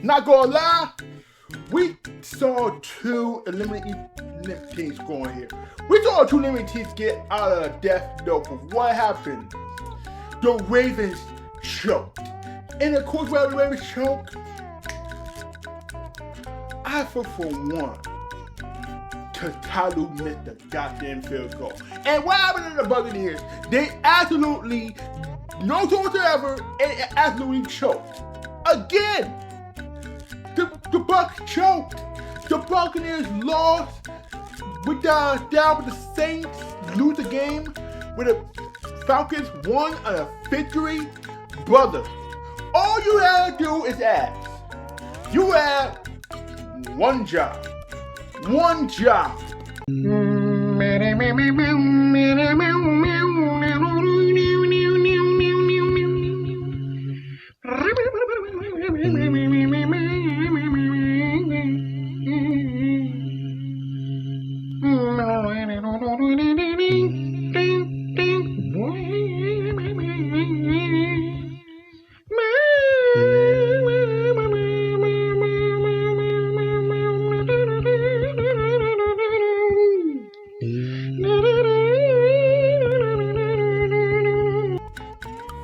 Not gonna lie, we saw two eliminated teams going here. We saw two eliminated teams get out of the death note. But what happened? The Ravens choked. And of course, while the Ravens choked, I feel for one, Talu missed the goddamn field goal. And what happened to the Buccaneers? They absolutely, no whatsoever, and absolutely choked. Again, the Bucs choked. The Buccaneers lost. We down with the Saints, lose the game. With the Falcons won a victory. Brother, all you had to do is ask. You had one job. One job.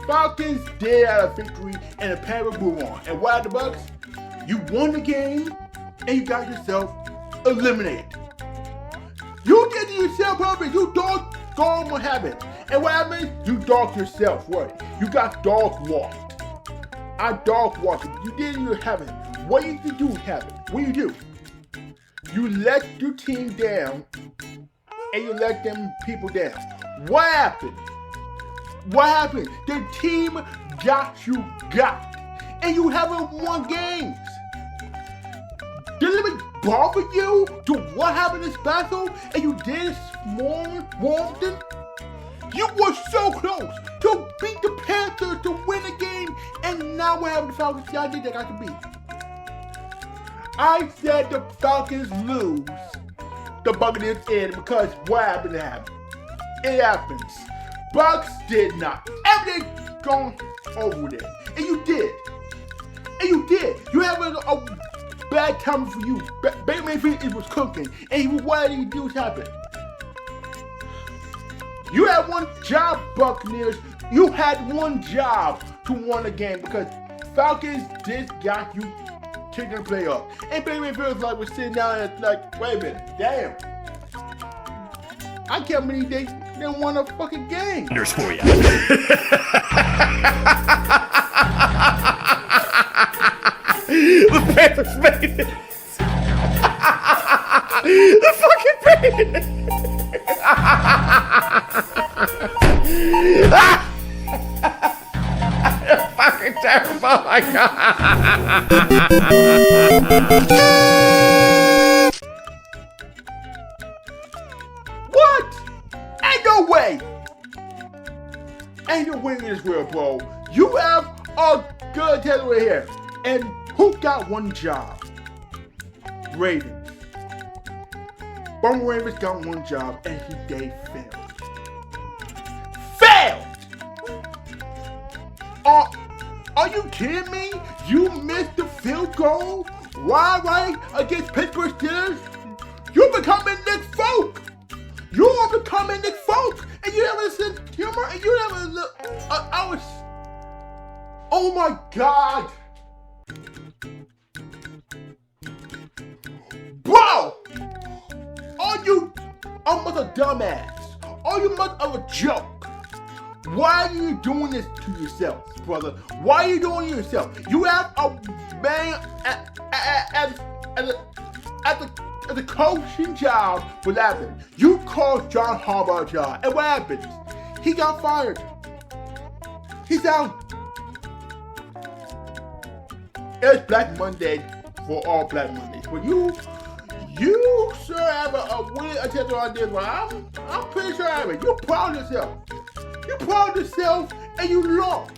Falcons did have a victory and a pair of move on. And why the Bucs? You won the game and you got yourself eliminated. You did yourself perfect. You doggone what happened. And what happened? You dogged yourself. What? You got dog walked. I dog walked. You didn't even have it. What did you do have it? What do you do? You let your team down and you let them people down. What happened? What happened? The team got you got. And you haven't won games. Didn't it bother you to what happened in this battle and you did Warmington? You were so close to beat the Panthers to win the game, and now what happened to the Falcons? Y'all did that got to beat. I said the Falcons lose, the Buccaneers in, because what happened to happen? It happens. Bucs did not. Everything gone over there. And you did. And you did. You have a bad time for you. Baker Mayfield was cooking. And what did he do happen? You had one job, Buccaneers. You had one job to win the game because Falcons just got you kicking the playoff. And Baker Mayfield was sitting down and like, wait a minute, damn. I can't believe they didn't win a fucking game. There's for you. The Panthers made it. The fucking Panthers. They're fucking terrible. Oh my God. What? Ain't no way. Ain't no way in this world, bro. You have a good talent right here. And who got one job? Ravens. Bum Ravens got one job and they failed. Failed! Are you kidding me? You missed the field goal? Why, right? Against Pittsburgh Steelers? You're becoming Nick Folk! You're becoming Nick Folk! And you never listen humor and you never look. Oh my God! Bro! Are you almost a dumbass? Are you much of a joke? Why are you doing this to yourself, brother? Why are you doing it to yourself? You have a man at the coaching job for laughing. You called John Harbaugh a job, and what happened? He got fired. He's out. It's Black Monday for all Black Mondays, but you sure have a winning attempt on this one. I'm pretty sure I have it. You're proud of yourself. You're proud of yourself, and you lost.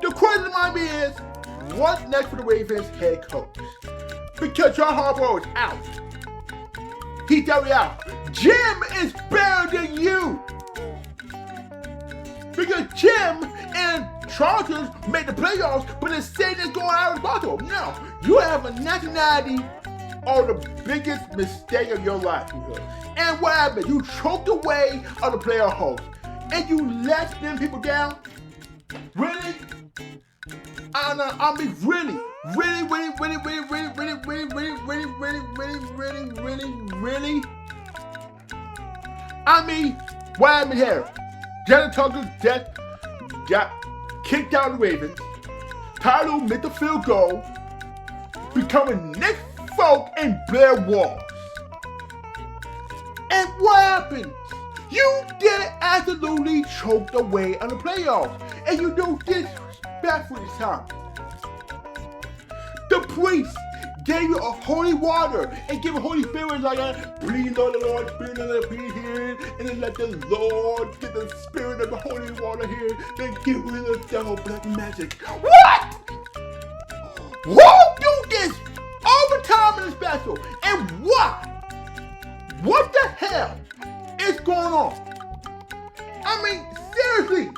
The question in my mind is, what's next for the Ravens head coach? Because John Harbaugh is out. He's already out. Jim is better than you. Because Jim and Chargers made the playoffs, but it's saying it's going out of Baltimore. No, you have a nationality or the biggest mistake of your life. And what happened? You choked away on the player host, and you let them people down. Really? I mean, really? I mean, what happened here? Janet Tucker's death got kicked out of the Ravens. Tyler made the field goal, becoming Nick Folk and Blair Walsh. And what happened? You get absolutely choked away on the playoffs, and you do disrespectful this time. The priest gave you a holy water and give a Holy Spirit like a breathe on the Lord, breathe on the breathe here, and then let the Lord get the spirit of the holy water here, then give you the devil black magic. What? Who do this all the time in the special? And why? What the hell is going on? I mean, seriously.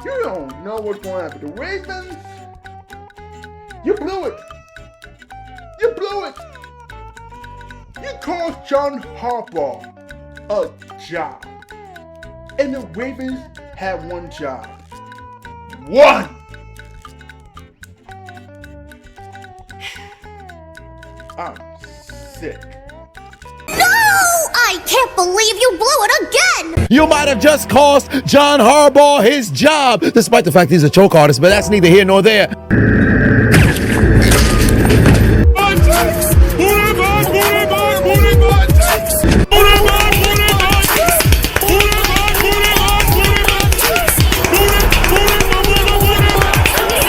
You don't know what's going on with the Ravens. You blew it. You blew it. You cost John Harbaugh a job. And the Ravens had one job. One! I'm sick. I can't believe you blew it again! You might have just cost John Harbaugh his job, despite the fact he's a choke artist, but that's neither here nor there.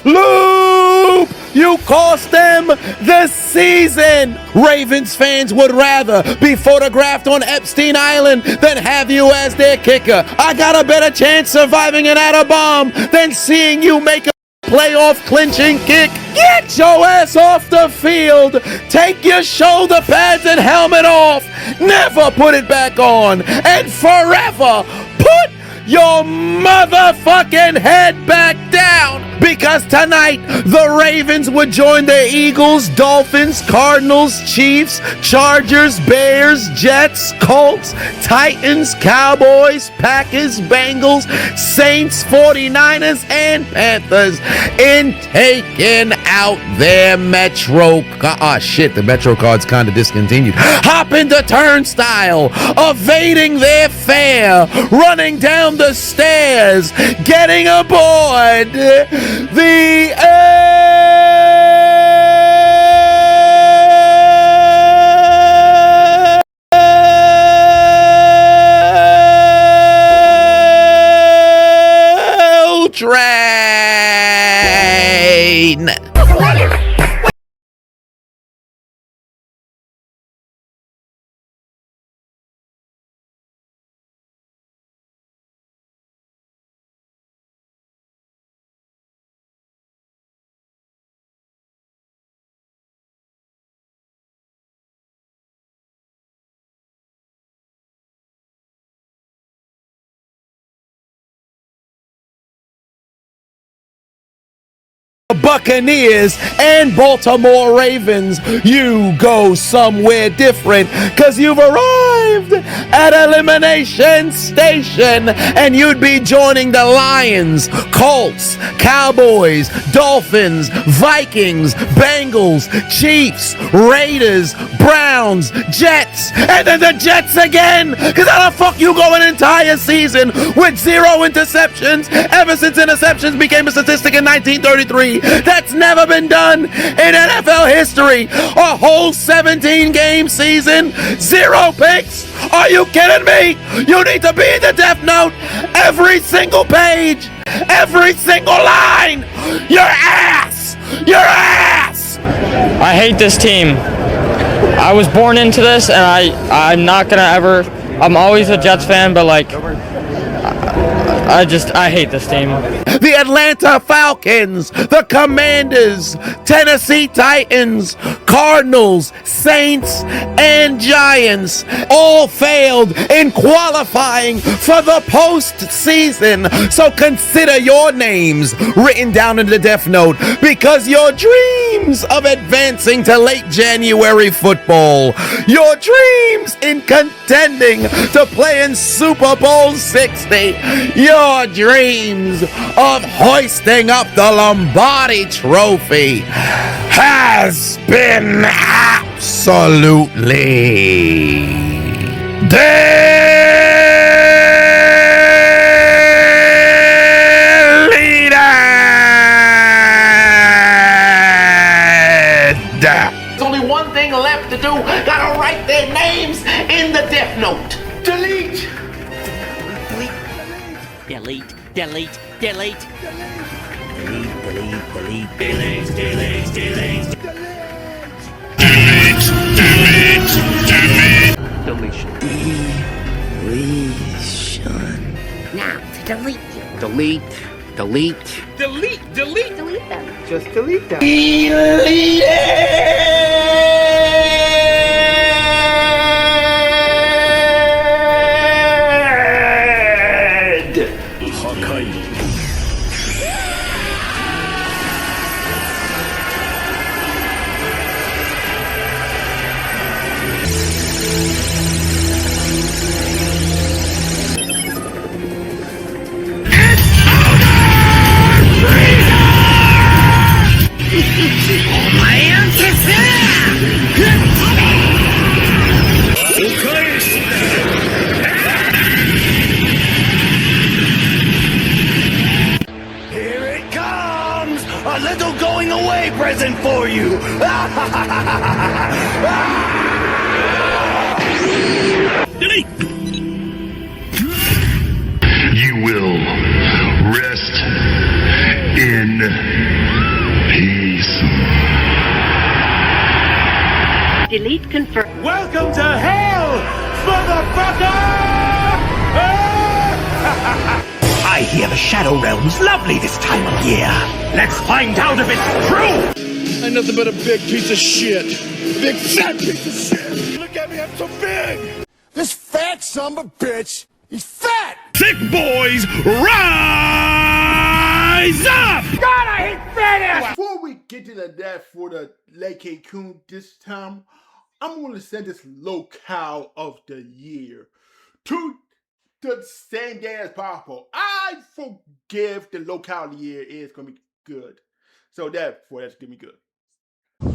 Loop! You cost them the season! Ravens fans would rather be photographed on Epstein Island than have you as their kicker. I got a better chance surviving an atom bomb than seeing you make a playoff clinching kick. Get your ass off the field. Take your shoulder pads and helmet off. Never put it back on. And forever put your motherfucking head back down, because tonight the Ravens would join the Eagles, Dolphins, Cardinals, Chiefs, Chargers, Bears, Jets, Colts, Titans, Cowboys, Packers, Bengals, Saints, 49ers, and Panthers in taking out their Metro. The Metro card's kind of discontinued. Hopping the turnstile, evading their fare, running down the stairs, getting aboard the L train. Buccaneers and Baltimore Ravens, you go somewhere different, cause you've arrived at Elimination Station, and you'd be joining the Lions, Colts, Cowboys, Dolphins, Vikings, Bengals, Chiefs, Raiders, Browns, Jets, and then the Jets again, cause how the fuck you go an entire season with 0 interceptions ever since interceptions became a statistic in 1933? That's never been done in NFL history. A whole 17-game season, 0 picks. Are you kidding me? You need to be in the Death Note. Every single page, every single line. Your ass. Your ass. I hate this team. I was born into this, and I'm not gonna ever. I'm always a Jets fan, but like, I hate this team. The Atlanta Falcons, the Commanders, Tennessee Titans, Cardinals, Saints, and Giants all failed in qualifying for the postseason. So consider your names written down in the Death Note, because your dreams of advancing to late January football, your dreams in contending to play in Super Bowl 60, your dreams of hoisting up the Lombardi Trophy has been absolutely deleted. There's only one thing left to do. Gotta write their names in the Death Note. Delete! Delete, delete, delete. Deletion. Now, to delete you. Delete. Delete them. Just delete them. Here it comes! A little going away present for you! You will rest in peace. Delete confirm. Welcome to hell, motherfucker! I hear the Shadow Realm's lovely this time of year. Let's find out if it's true! Ain't nothing but a big piece of shit. Big fat piece of shit. Look at me, I'm so big. This fat son of a bitch, he's fat. Sick boys, rise up! God, I hate fat ass! Before we get to that for the LeCancun this time, I'm going to send this locale of the year to the same day as possible. I forgive the locale of the year. It's going to be good. So that's going to be good.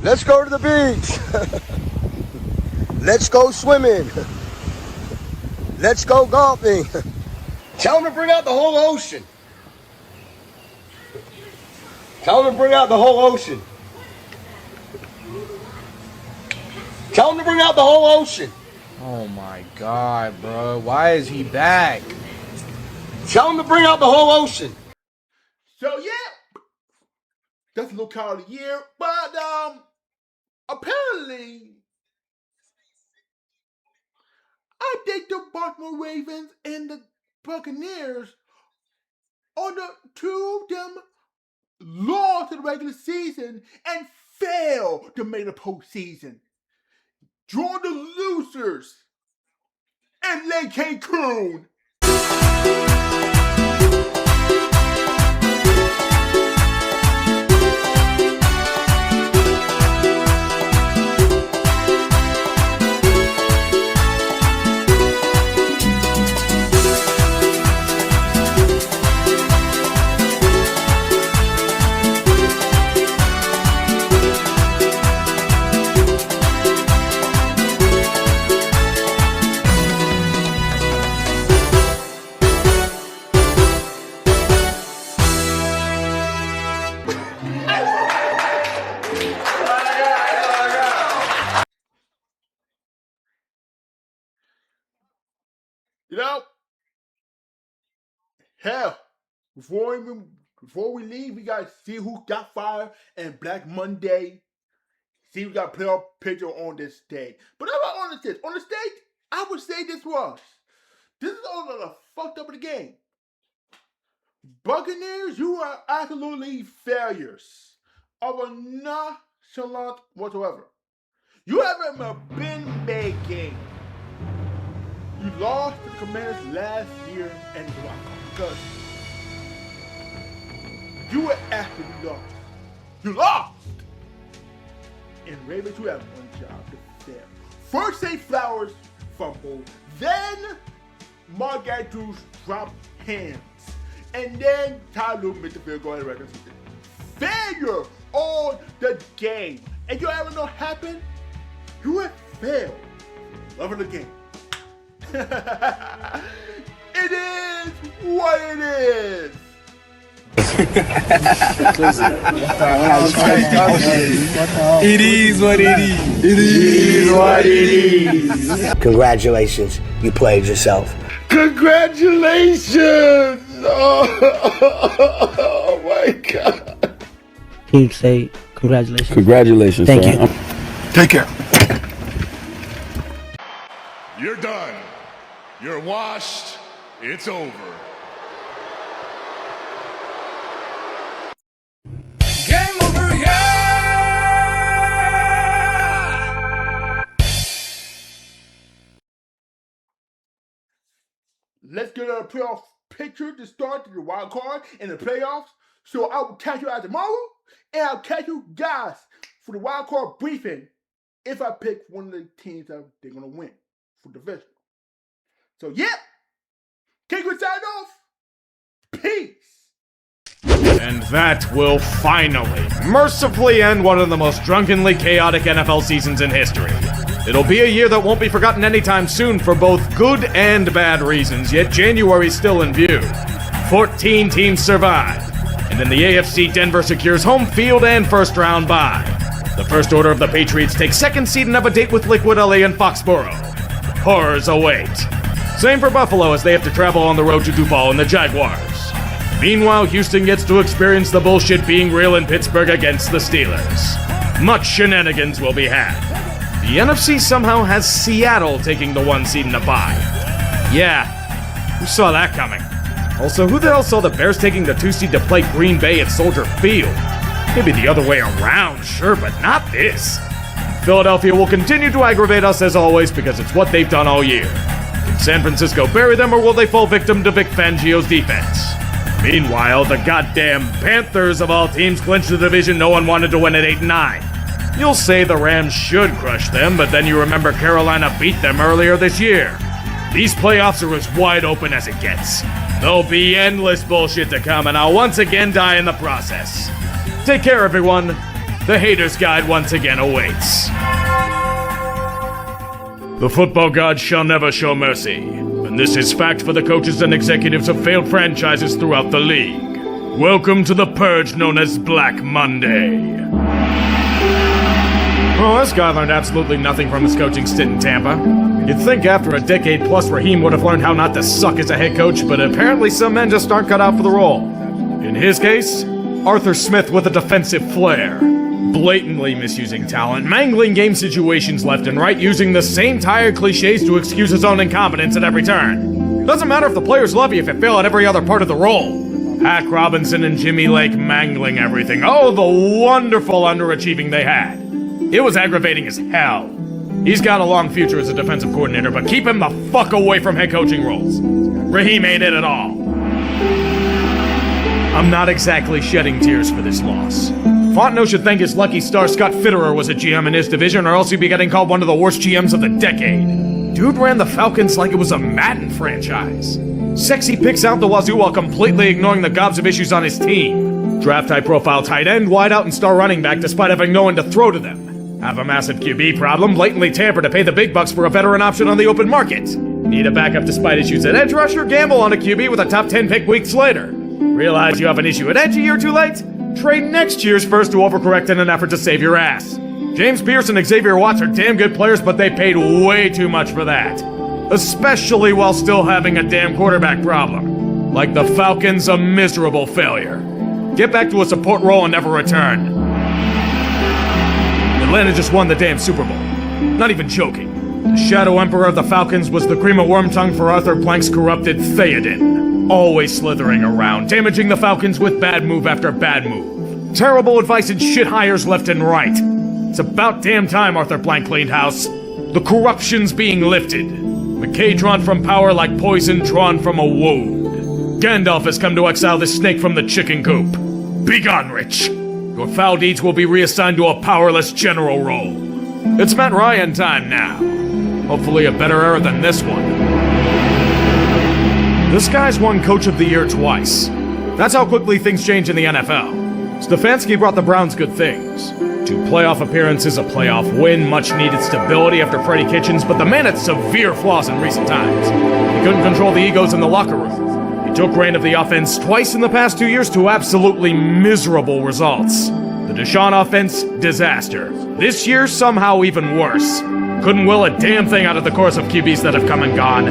Let's go to the beach. Let's go swimming. Let's go golfing. Tell them to bring out the whole ocean. Tell them to bring out the whole ocean. Tell them to bring out the whole ocean. Oh my god, bro. Why is he back? Tell them to bring out the whole ocean. So yeah, that's the locale of the year. But apparently, I think the Baltimore Ravens and the Buccaneers are the two of them lost in the regular season and failed to make the postseason. Draw the losers and LeCancun. You know, hell, before we leave, we gotta see who got fired and Black Monday. See who got playoff picture on this day. But how about on the stage? On the stage, I would say this is all the fucked up of the game. Buccaneers, you are absolutely failures of a nonchalant whatsoever. You haven't been big game. You lost to the Commanders last year in the wild card because you were actually lost. You lost! And Ravens, you have one job to fail. First, St. Flowers fumble, then Mark Andrews dropped hands, and then Ty Lue missed the field goal at the record season. Failure on the game. And you ever know what happened? You have failed. Love of the game. It is what it is. It is what it is. It is what it is. Congratulations, you played yourself. Congratulations! Oh my God. Can you say congratulations? Congratulations. Thank sir. you. Take care. You're done. You're washed. It's over. Game over, yeah! Let's get a playoff picture to start the wild card and the playoffs. So I will catch you out tomorrow, and I'll catch you guys for the wild card briefing if I pick one of the teams that they're gonna win for the division. So yeah, take good sign off. Peace. And that will finally, mercifully end one of the most drunkenly chaotic NFL seasons in history. It'll be a year that won't be forgotten anytime soon for both good and bad reasons, yet January's still in view. 14 teams survive, and in the AFC, Denver secures home field and first round bye. The first order of the Patriots take second seed and have a date with Liquid LA and Foxborough. Horrors await. Same for Buffalo as they have to travel on the road to Duval and the Jaguars. Meanwhile, Houston gets to experience the bullshit being real in Pittsburgh against the Steelers. Much shenanigans will be had. The NFC somehow has Seattle taking the 1 seed in a bye. Yeah, who saw that coming? Also, who the hell saw the Bears taking the 2 seed to play Green Bay at Soldier Field? Maybe the other way around, sure, but not this. Philadelphia will continue to aggravate us as always because it's what they've done all year. Can San Francisco bury them or will they fall victim to Vic Fangio's defense? Meanwhile, the goddamn Panthers of all teams clinched the division no one wanted to win at 8-9. You'll say the Rams should crush them, but then you remember Carolina beat them earlier this year. These playoffs are as wide open as it gets. There'll be endless bullshit to come, and I'll once again die in the process. Take care, everyone. The Haters Guide once again awaits. The football gods shall never show mercy, and this is fact for the coaches and executives of failed franchises throughout the league. Welcome to the purge known as Black Monday. Well, this guy learned absolutely nothing from his coaching stint in Tampa. You'd think after a decade plus Raheem would have learned how not to suck as a head coach, but apparently some men just aren't cut out for the role. In his case, Arthur Smith with a defensive flair. Blatantly misusing talent, mangling game situations left and right, using the same tired cliches to excuse his own incompetence at every turn. Doesn't matter if the players love you if you fail at every other part of the role. Hack Robinson and Jimmy Lake mangling everything. Oh, the wonderful underachieving they had. It was aggravating as hell. He's got a long future as a defensive coordinator, but keep him the fuck away from head coaching roles. Raheem ain't it at all. I'm not exactly shedding tears for this loss. Fontenot should thank his lucky star Scott Fitterer was a GM in his division, or else he'd be getting called one of the worst GMs of the decade. Dude ran the Falcons like it was a Madden franchise. Sexy picks out the wazoo while completely ignoring the gobs of issues on his team. Draft high-profile tight end, wideout, and star running back despite having no one to throw to them. Have a massive QB problem, blatantly tamper to pay the big bucks for a veteran option on the open market. Need a backup despite issues at edge rusher, gamble on a QB with a top 10 pick weeks later. Realize you have an issue at edge a year too late? Trade next year's first to overcorrect in an effort to save your ass. James Pierce and Xavier Watts are damn good players, but they paid way too much for that. Especially while still having a damn quarterback problem. Like the Falcons, a miserable failure. Get back to a support role and never return. Atlanta just won the damn Super Bowl. Not even joking. The Shadow Emperor of the Falcons was the cream of worm tongue for Arthur Blank's corrupted Theoden. Always slithering around, damaging the Falcons with bad move after bad move. Terrible advice and shit hires left and right. It's about damn time Arthur Blank cleaned house. The corruption's being lifted. McKay drawn from power like poison drawn from a wound. Gandalf has come to exile this snake from the chicken coop. Begone, Rich. Your foul deeds will be reassigned to a powerless general role. It's Matt Ryan time now. Hopefully a better era than this one. This guy's won Coach of the Year twice. That's how quickly things change in the NFL. Stefanski brought the Browns good things. 2 playoff appearances, a playoff win, much needed stability after Freddie Kitchens, but the man had severe flaws in recent times. He couldn't control the egos in the locker room. He took reign of the offense twice in the past 2 years to absolutely miserable results. The Deshaun offense, disaster. This year, somehow even worse. Couldn't will a damn thing out of the course of QBs that have come and gone.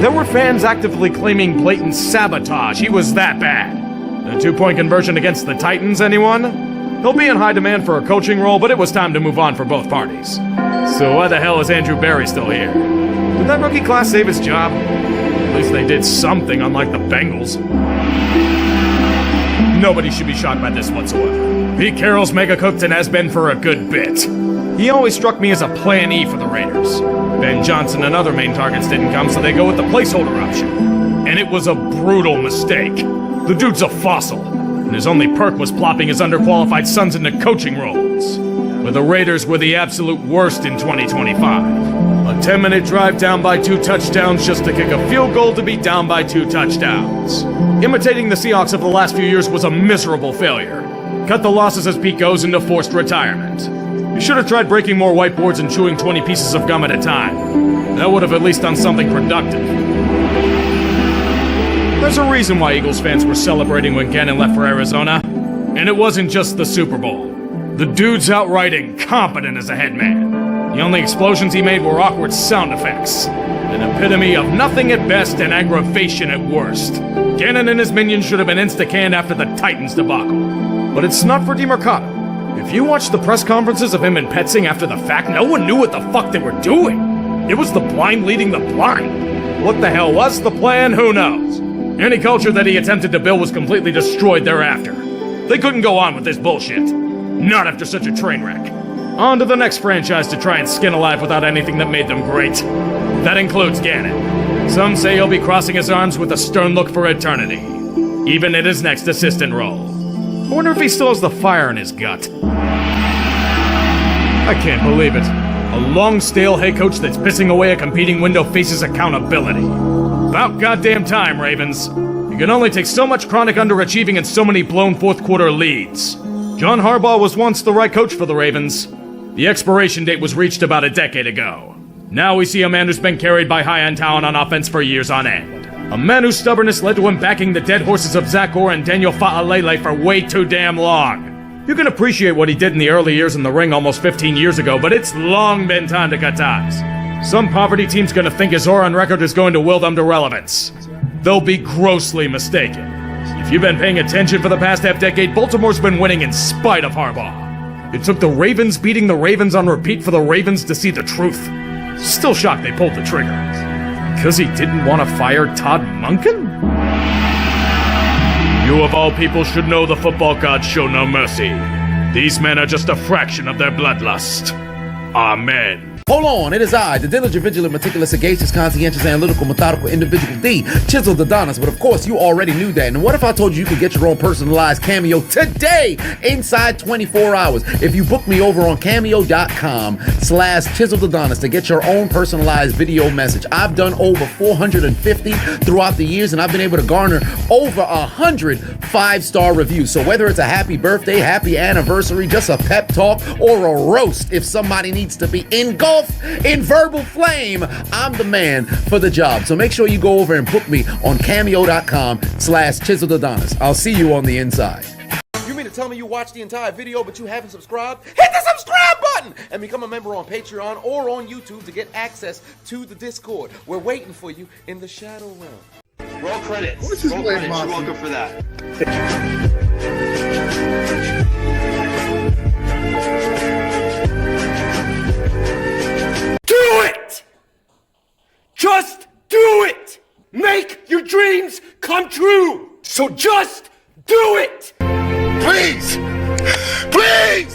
There were fans actively claiming blatant sabotage. He was that bad. The 2-point conversion against the Titans, anyone? He'll be in high demand for a coaching role, but it was time to move on for both parties. So why the hell is Andrew Berry still here? Did that rookie class save his job? At least they did something, unlike the Bengals. Nobody should be shocked by this whatsoever. Pete Carroll's mega cooked and has been for a good bit. He always struck me as a plan E for the Raiders. Ben Johnson and other main targets didn't come, so they go with the placeholder option. And it was a brutal mistake. The dude's a fossil, and his only perk was plopping his underqualified sons into coaching roles. But the Raiders were the absolute worst in 2025. A 10-minute drive down by 2 touchdowns just to kick a field goal to be down by 2 touchdowns. Imitating the Seahawks of the last few years was a miserable failure. Cut the losses as Pete goes into forced retirement. You should have tried breaking more whiteboards and chewing 20 pieces of gum at a time. That would have at least done something productive. There's a reason why Eagles fans were celebrating when Gannon left for Arizona. And it wasn't just the Super Bowl. The dude's outright incompetent as a head man. The only explosions he made were awkward sound effects. An epitome of nothing at best and aggravation at worst. Gannon and his minions should have been insta-canned after the Titans debacle. But it's not for DeMercado. If you watch the press conferences of him and Petzing after the fact, no one knew what the fuck they were doing. It was the blind leading the blind. What the hell was the plan? Who knows? Any culture that he attempted to build was completely destroyed thereafter. They couldn't go on with this bullshit. Not after such a train wreck. On to the next franchise to try and skin alive without anything that made them great. That includes Gannon. Some say he'll be crossing his arms with a stern look for eternity. Even in his next assistant role. I wonder if he still has the fire in his gut. I can't believe it. A long, stale head coach that's pissing away a competing window faces accountability. About goddamn time, Ravens. You can only take so much chronic underachieving and so many blown fourth-quarter leads. John Harbaugh was once the right coach for the Ravens. The expiration date was reached about a decade ago. Now we see a man who's been carried by high-end talent on offense for years on end. A man whose stubbornness led to him backing the dead horses of Zach Orr and Daniel Fa'alele for way too damn long. You can appreciate what he did in the early years in the ring almost 15 years ago, but it's long been time to cut ties. Some poverty team's gonna think his Orr on record is going to will them to relevance. They'll be grossly mistaken. If you've been paying attention for the past half-decade, Baltimore's been winning in spite of Harbaugh. It took the Ravens beating the Ravens on repeat for the Ravens to see the truth. Still shocked they pulled the trigger. Because he didn't want to fire Todd Monken? You of all people should know the football gods show no mercy. These men are just a fraction of their bloodlust. Amen. Hold on, it is I, the diligent, vigilant, meticulous, sagacious, conscientious, analytical, methodical individual D, Chiseled Adonis. But of course, you already knew that. And what if I told you you could get your own personalized cameo today, inside 24 hours? If you book me over on cameo.com/Chiseled Adonis to get your own personalized video message. I've done over 450 throughout the years, and I've been able to garner over 100 5-star reviews. So whether it's a happy birthday, happy anniversary, just a pep talk, or a roast, if somebody needs to be engulfed in verbal flame, I'm the man for the job. So make sure you go over and book me on cameo.com/Chiseled Adonis. I'll see you on the inside. You mean to tell me you watched the entire video but you haven't subscribed? Hit the subscribe button and become a member on Patreon or on YouTube to get access to the Discord. We're waiting for you in the Shadow Realm. Roll credits. Roll credits. You're welcome for that. Do it! Just do it! Make your dreams come true. So just do it. Please. Please.